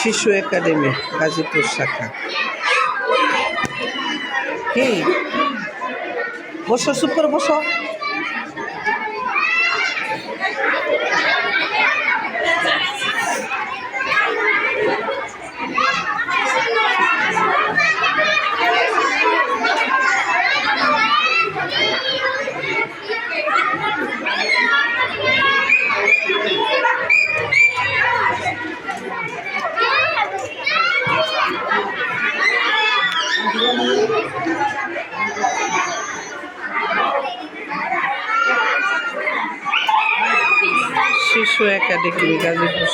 শিশু একাডেমি গাজীপুর শাখা। কি বসো, চুপ করে বসো। শিশু একাডেমি গাজীপুর।